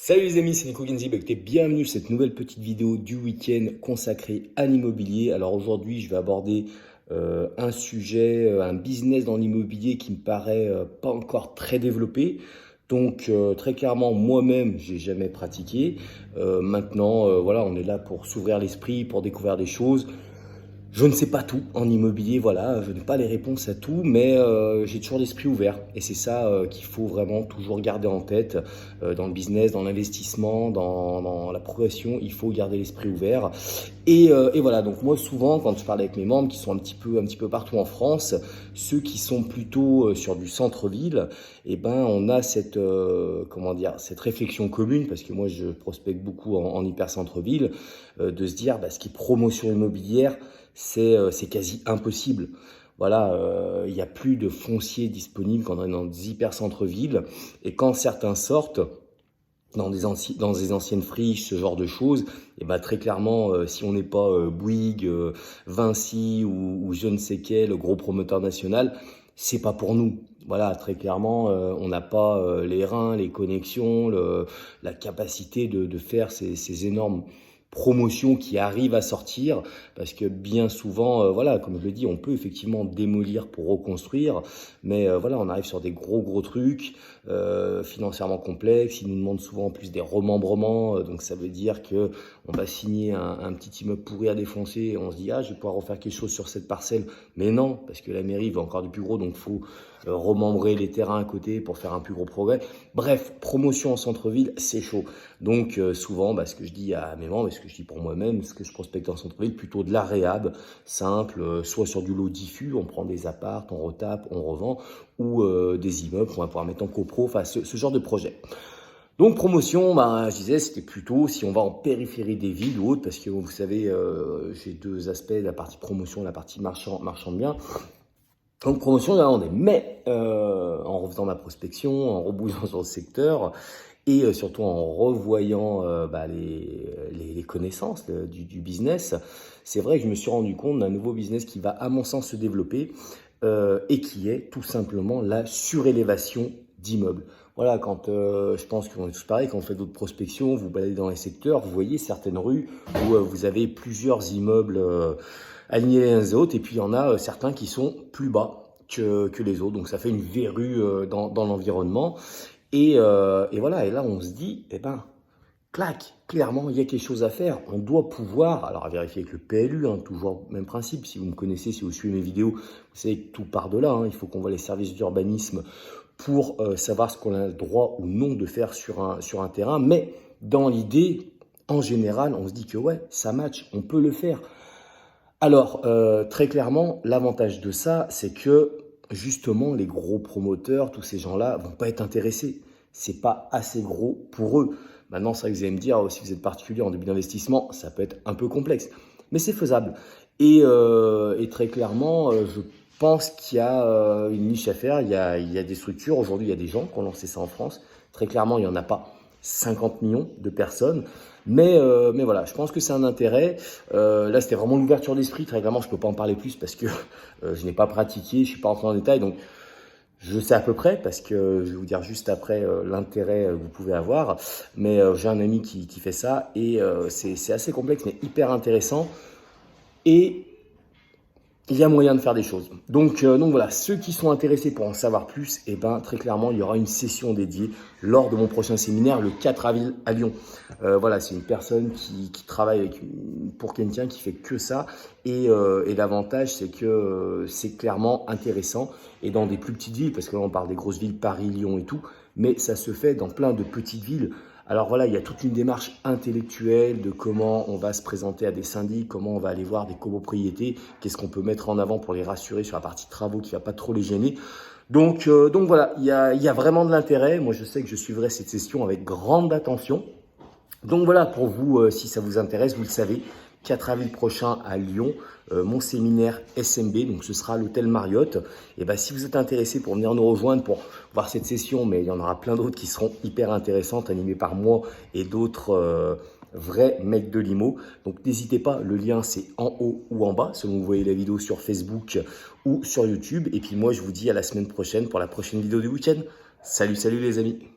Salut les amis, c'est Nico Genzi, écoutez, bienvenue sur cette nouvelle petite vidéo du week-end consacrée à l'immobilier. Alors aujourd'hui, je vais aborder un sujet, un business dans l'immobilier qui me paraît pas encore très développé. Donc très clairement, moi-même, j'ai jamais pratiqué. Maintenant, voilà, on est là pour s'ouvrir l'esprit, pour découvrir des choses. Je ne sais pas tout en immobilier, voilà, je n'ai pas les réponses à tout, mais j'ai toujours l'esprit ouvert. Et c'est ça qu'il faut vraiment toujours garder en tête dans le business, dans l'investissement, dans la progression. Il faut garder l'esprit ouvert. Et voilà, donc moi souvent, quand je parle avec mes membres qui sont un petit peu partout en France, ceux qui sont plutôt sur du centre-ville, eh ben on a cette comment dire, cette réflexion commune, parce que moi je prospecte beaucoup en hyper centre-ville, de se dire ce qui est promotion immobilière, c'est quasi impossible. Voilà, il n'y a plus de foncier disponible quand on est dans des hyper centre-villes. Et quand certains sortent dans des anciennes friches, ce genre de choses, et très clairement, si on n'est pas Bouygues, Vinci ou je ne sais quel gros promoteur national, c'est pas pour nous. Voilà, très clairement, on n'a pas les reins, les connexions, la capacité de faire ces énormes promotions qui arrivent à sortir, parce que bien souvent, voilà, comme je le dis, on peut effectivement démolir pour reconstruire, mais voilà, on arrive sur des gros trucs financièrement complexes. Ils nous demandent souvent en plus des remembrements, donc ça veut dire que on va signer un petit immeuble pourri à défoncer et on se dit je vais pouvoir refaire quelque chose sur cette parcelle, mais non, parce que la mairie veut encore du plus gros, donc il faut remembrer les terrains à côté pour faire un plus gros progrès. Bref, promotion en centre-ville, c'est chaud. Donc souvent, ce que je dis à mes membres, et ce que je dis pour moi-même, ce que je prospecte en centre-ville, plutôt de la réhab simple, soit sur du lot diffus, on prend des apparts, on retape, on revend, ou des immeubles qu'on va pouvoir mettre en copro, enfin ce genre de projet. Donc promotion, je disais, c'était plutôt si on va en périphérie des villes ou autres, parce que vous savez, j'ai deux aspects, la partie promotion, la partie marchand de biens. Donc promotion, là on est, mais en refaisant ma prospection, en rebougeant sur le secteur et surtout en revoyant les connaissances du business, c'est vrai que je me suis rendu compte d'un nouveau business qui va à mon sens se développer et qui est tout simplement la surélévation d'immeubles. Voilà, quand je pense qu'on est tous pareils, quand on fait d'autres prospections, vous baladez dans les secteurs, vous voyez certaines rues où vous avez plusieurs immeubles alignés les uns les autres, et puis il y en a certains qui sont plus bas que les autres, donc ça fait une verrue dans l'environnement, et voilà, et là on se dit, clac, clairement il y a quelque chose à faire, on doit pouvoir, alors à vérifier avec le PLU, toujours même principe, si vous me connaissez, si vous suivez mes vidéos, vous savez que tout part de là, il faut qu'on voit les services d'urbanisme pour savoir ce qu'on a le droit ou non de faire sur un terrain, mais dans l'idée, en général, on se dit que ouais, ça match, on peut le faire. Alors, très clairement, l'avantage de ça, c'est que justement, les gros promoteurs, tous ces gens-là, vont pas être intéressés. C'est pas assez gros pour eux. Maintenant, c'est vrai que vous allez me dire, si vous êtes particulier en début d'investissement, ça peut être un peu complexe, mais c'est faisable. Et très clairement, je pense qu'il y a une niche à faire. Il y a des structures. Aujourd'hui, il y a des gens qui ont lancé ça en France. Très clairement, il n'y en a pas 50 millions de personnes. Mais voilà, je pense que c'est un intérêt. Là, c'était vraiment l'ouverture d'esprit. Très clairement, je ne peux pas en parler plus parce que je n'ai pas pratiqué, je ne suis pas rentré en détail. Donc, je sais à peu près parce que je vais vous dire juste après l'intérêt que vous pouvez avoir. Mais j'ai un ami qui fait ça et c'est assez complexe mais hyper intéressant. Et il y a moyen de faire des choses. Donc voilà, ceux qui sont intéressés pour en savoir plus, très clairement, il y aura une session dédiée lors de mon prochain séminaire le 4 avril à Lyon. Voilà, c'est une personne qui travaille pour quelqu'un qui fait que ça. Et l'avantage, c'est que c'est clairement intéressant. Et dans des plus petites villes, parce que là, on parle des grosses villes, Paris, Lyon et tout, mais ça se fait dans plein de petites villes. Alors voilà, il y a toute une démarche intellectuelle de comment on va se présenter à des syndics, comment on va aller voir des copropriétés, qu'est-ce qu'on peut mettre en avant pour les rassurer sur la partie travaux qui ne va pas trop les gêner. Donc voilà, il y a vraiment de l'intérêt. Moi, je sais que je suivrai cette session avec grande attention. Donc voilà, pour vous, si ça vous intéresse, vous le savez, 4 avril prochain à Lyon, mon séminaire SMB, donc ce sera à l'hôtel Marriott. Et si vous êtes intéressé pour venir nous rejoindre pour voir cette session, mais il y en aura plein d'autres qui seront hyper intéressantes, animées par moi et d'autres vrais mecs de l'IMO. Donc n'hésitez pas, le lien c'est en haut ou en bas, selon que vous voyez la vidéo sur Facebook ou sur YouTube. Et puis moi, je vous dis à la semaine prochaine pour la prochaine vidéo du week-end. Salut les amis!